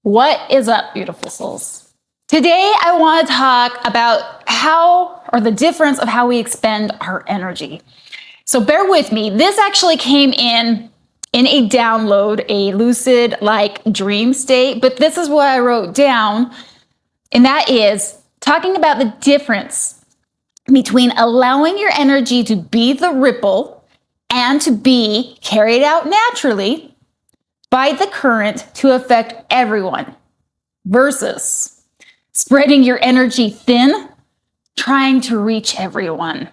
What is up, beautiful souls? Today, I want to talk about the difference of how we expend our energy. So bear with me. This actually came in a download, a lucid-like dream state, but this is what I wrote down, and that is talking about the difference between allowing your energy to be the ripple and to be carried out naturally by the current to affect everyone versus spreading your energy thin, trying to reach everyone.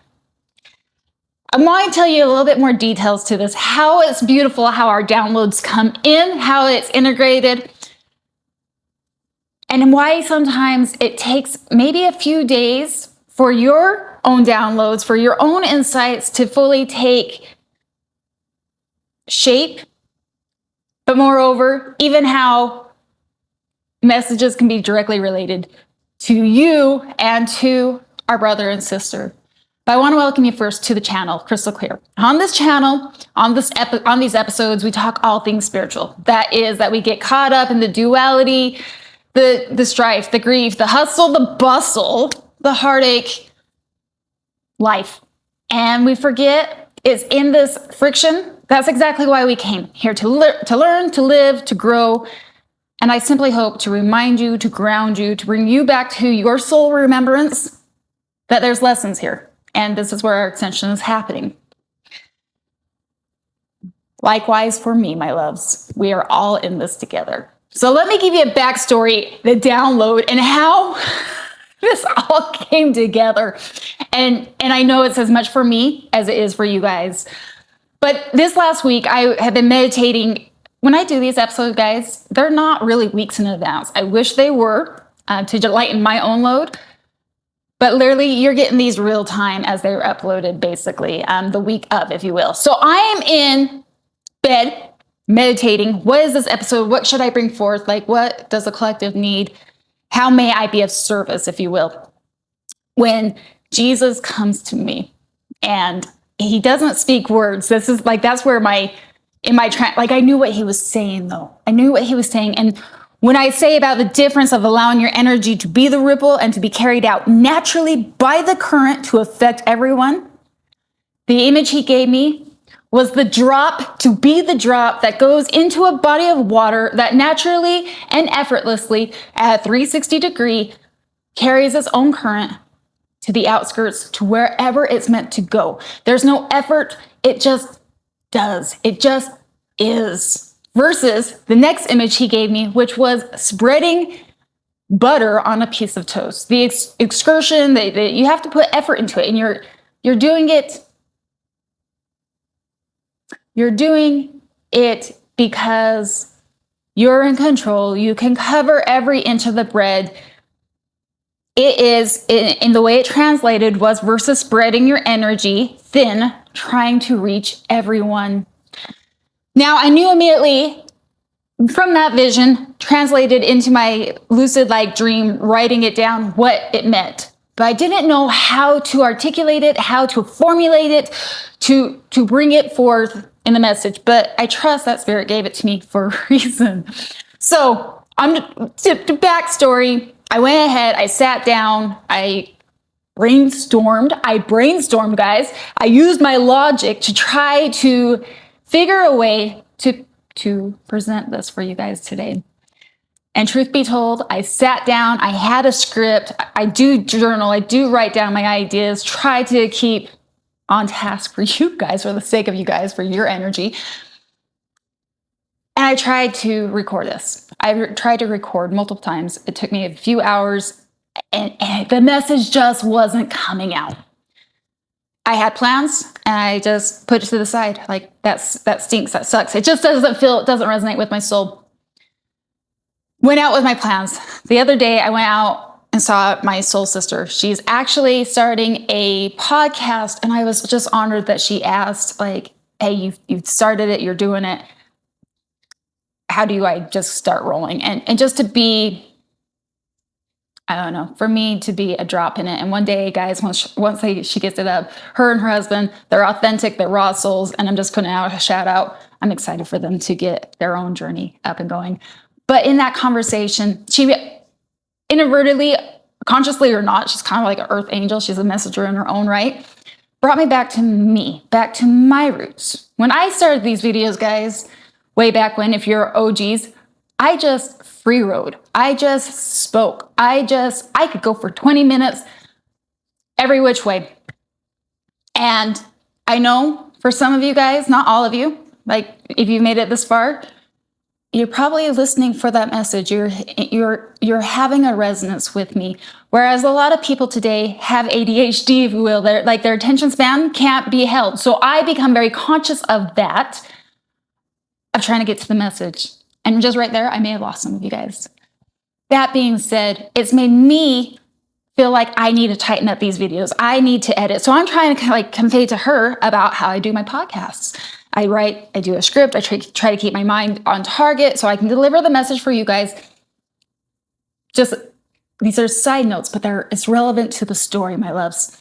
I want to tell you a little bit more details to this, how it's beautiful, how our downloads come in, how it's integrated, and why sometimes it takes maybe a few days for your own downloads, for your own insights to fully take shape. But moreover, even how messages can be directly related to you and to our brother and sister. But I want to welcome you first to the channel, CRYSTALClear. On this channel, on these episodes, we talk all things spiritual. That is, that we get caught up in the duality, the strife, the grief, the hustle, the bustle, the heartache, life. And we forget it's in this friction. That's exactly why we came here, to learn, to live, to grow. And I simply hope to remind you, to ground you, to bring you back to your soul remembrance that there's lessons here. And this is where our ascension is happening. Likewise for me, my loves, we are all in this together. So let me give you a backstory, the download, and how this all came together. And I know it's as much for me as it is for you guys. But this last week, I have been meditating. When I do these episodes, guys, they're not really weeks in advance. I wish they were to lighten my own load. But literally, you're getting these real time as they're uploaded, basically, the week of, if you will. So I am in bed meditating. What is this episode? What should I bring forth? Like, what does the collective need? How may I be of service, if you will? When Jesus comes to me and he doesn't speak words. This is like, that's where I knew what he was saying, though. I knew what he was saying. And when I say about the difference of allowing your energy to be the ripple and to be carried out naturally by the current to affect everyone, the image he gave me was the drop, to be the drop that goes into a body of water that naturally and effortlessly at 360 degree carries its own current to the outskirts, to wherever it's meant to go. There's no effort. It just does. It just is. Versus the next image he gave me, which was spreading butter on a piece of toast. The excursion, you have to put effort into it, and you're doing it. You're doing it because you're in control. You can cover every inch of the bread. It is, in the way it translated, was versus spreading your energy thin, trying to reach everyone. Now, I knew immediately from that vision, translated into my lucid-like dream, writing it down, what it meant. But I didn't know how to articulate it, how to formulate it, to bring it forth in the message. But I trust that Spirit gave it to me for a reason. So, to backstory, I went ahead, I sat down, I brainstormed, guys. I used my logic to try to figure a way to present this for you guys today. And truth be told, I sat down, I had a script, I do journal, I do write down my ideas, try to keep on task for you guys, for the sake of you guys, for your energy. And I tried to record this. I tried to record multiple times. It took me a few hours, and the message just wasn't coming out. I had plans, and I just put it to the side. Like, that stinks, that sucks. It just doesn't resonate with my soul. Went out with my plans. The other day, I went out and saw my soul sister. She's actually starting a podcast, and I was just honored that she asked, like, hey, you've started it, you're doing it. How do I just start rolling? And just to be, I don't know, for me to be a drop in it. And one day, guys, once she gets it up, her and her husband, they're authentic, they're raw souls, and I'm just putting out a shout out. I'm excited for them to get their own journey up and going. But in that conversation, she inadvertently, consciously or not, she's kind of like an earth angel. She's a messenger in her own right. Brought me, back to my roots. When I started these videos, guys, way back when, if you're OGs, I just free rode. I just spoke. I could go for 20 minutes every which way. And I know for some of you guys, not all of you, like if you made it this far, you're probably listening for that message. You're having a resonance with me. Whereas a lot of people today have ADHD, if you will. Their attention span can't be held. So I become very conscious of that, of trying to get to the message. And just right there, I may have lost some of you guys. That being said, it's made me feel like I need to tighten up these videos. I need to edit. So I'm trying to convey to her about how I do my podcasts. I write, I do a script, I try to keep my mind on target so I can deliver the message for you guys. Just, these are side notes, but it's relevant to the story, my loves.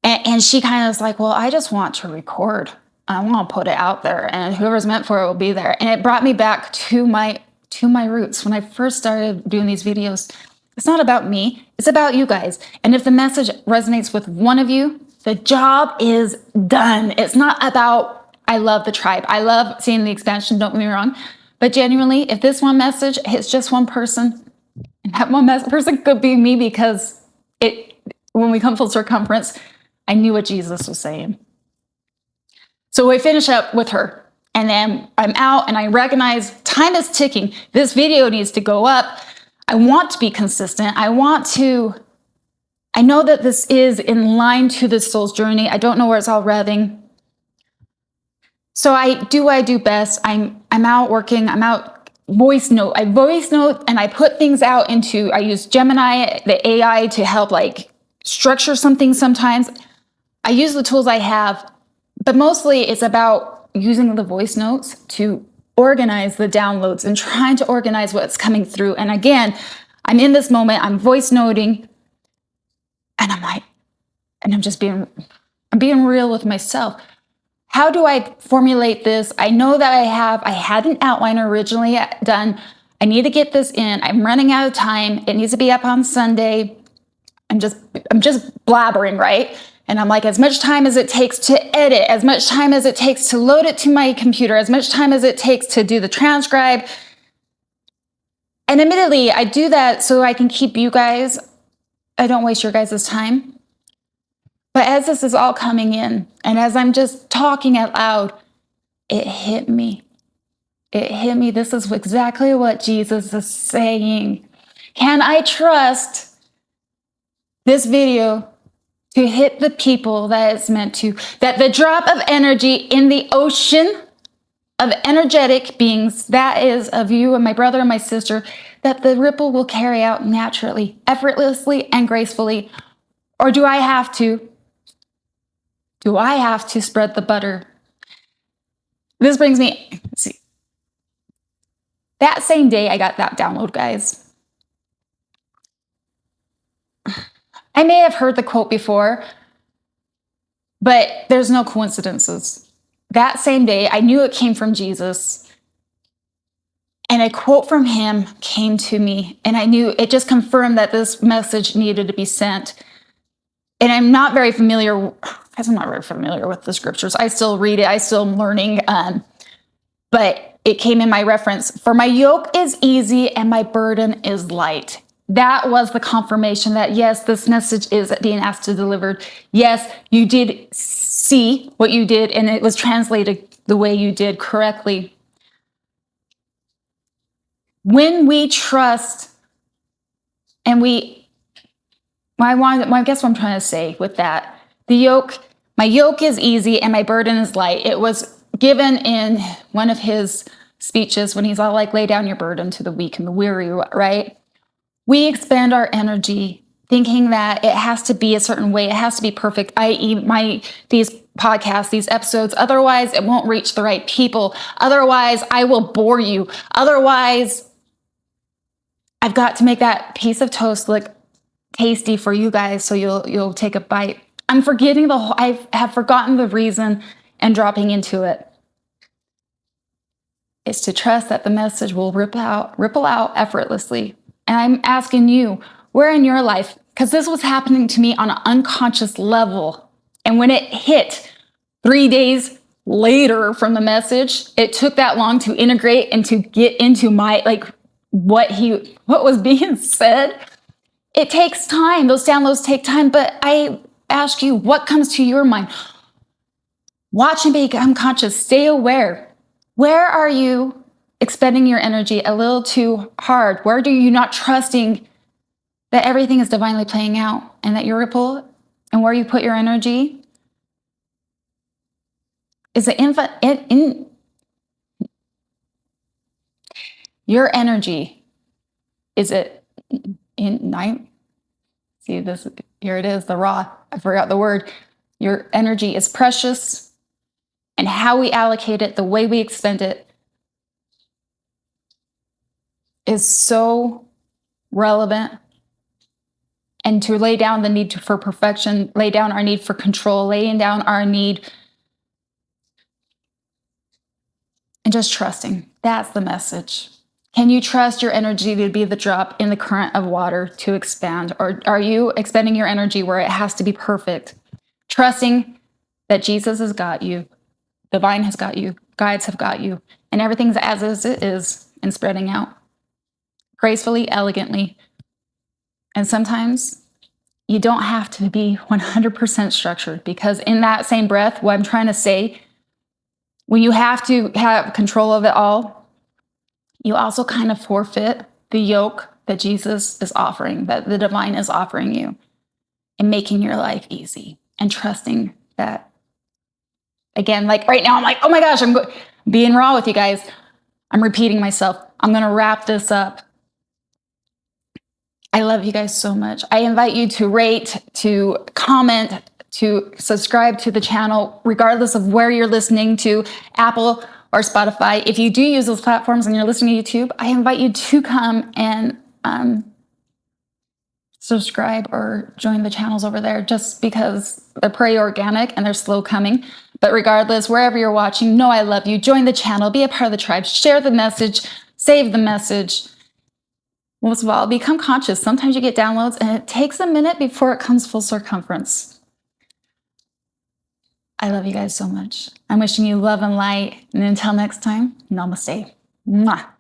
And she kind of was like, well, I just want to record. I want to put it out there, and whoever's meant for it will be there. And it brought me back to my roots. When I first started doing these videos, it's not about me, it's about you guys. And if the message resonates with one of you, the job is done. It's not about, I love the tribe. I love seeing the expansion, don't get me wrong. But genuinely, if this one message hits just one person, and that one person could be me, because when we come full circumference, I knew what Jesus was saying. So we finish up with her, and then I'm out, and I recognize time is ticking. This video needs to go up. I want to be consistent. I know that this is in line to the soul's journey. I don't know where it's all revving. So I do what I do best. I'm out working. I'm out voice note. I voice note, and I put things out I use Gemini, the AI, to help structure something sometimes. I use the tools I have, but mostly it's about using the voice notes to organize the downloads and trying to organize what's coming through. And again, I'm in this moment, I'm voice noting, and I'm being real with myself. How do I formulate this? I know that I had an outline originally done. I need to get this in. I'm running out of time. It needs to be up on Sunday. I'm just blabbering, right? And I'm like, as much time as it takes to edit, as much time as it takes to load it to my computer, as much time as it takes to do the transcribe. And admittedly, I do that so I can keep you guys, I don't waste your guys' time. But as this is all coming in, and as I'm just talking out loud, it hit me. This is exactly what Jesus is saying. Can I trust this video to hit the people that it's meant to? That the drop of energy in the ocean of energetic beings, that is of you and my brother and my sister, that the ripple will carry out naturally, effortlessly, and gracefully? Or do I have to spread the butter? This brings me, see, that same day I got that download, guys. I may have heard the quote before, but there's no coincidences. That same day, I knew it came from Jesus, and a quote from him came to me, and I knew it just confirmed that this message needed to be sent. And I'm not very familiar with the scriptures. I still read it. I still am learning, but it came in my reference. For my yoke is easy and my burden is light. That was the confirmation that, yes, this message is being asked to deliver. Yes, you did see what you did, and it was translated the way you did correctly. When we trust, and I guess what I'm trying to say with that, my yoke is easy and my burden is light. It was given in one of his speeches when he's all like, lay down your burden to the weak and the weary, right? We expend our energy thinking that it has to be a certain way. It has to be perfect, i.e. these podcasts, these episodes. Otherwise, it won't reach the right people. Otherwise, I will bore you. Otherwise, I've got to make that piece of toast look tasty for you guys so you'll take a bite. I have forgotten the reason and dropping into it. is to trust that the message will ripple out effortlessly. And I'm asking you, where in your life, because this was happening to me on an unconscious level. And when it hit 3 days later from the message, it took that long to integrate and to get into my, like, what was being said. It takes time. Those downloads take time. But I ask you, what comes to your mind? Watch and become conscious. Stay aware. Where are you expending your energy a little too hard? Where are you not trusting that everything is divinely playing out and that your ripple and where you put your energy is your energy. Is it in night? See this, here it is, the raw, I forgot the word. Your energy is precious, and how we allocate it, the way we expend it, is so relevant. And to lay down the need for perfection, lay down our need for control, laying down our need, and just trusting. That's the message. Can you trust your energy to be the drop in the current of water to expand? Or are you expending your energy where it has to be perfect? Trusting that Jesus has got you, the vine has got you, guides have got you, and everything's as it is and spreading out gracefully, elegantly. And sometimes you don't have to be 100% structured, because in that same breath, what I'm trying to say, when you have to have control of it all, you also kind of forfeit the yoke that Jesus is offering, that the divine is offering you, and making your life easy and trusting that. Again, like right now, I'm like, oh my gosh, I'm being raw with you guys. I'm repeating myself. I'm going to wrap this up. I love you guys so much. I invite you to rate, to comment, to subscribe to the channel, regardless of where you're listening to, Apple or Spotify. If you do use those platforms and you're listening to YouTube, I invite you to come and subscribe or join the channels over there, just because they're pretty organic and they're slow coming. But regardless, wherever you're watching, know I love you. Join the channel, be a part of the tribe, share the message, save the message. Most of all, become conscious. Sometimes you get downloads and it takes a minute before it comes full circumference. I love you guys so much. I'm wishing you love and light. And until next time, namaste. Mwah.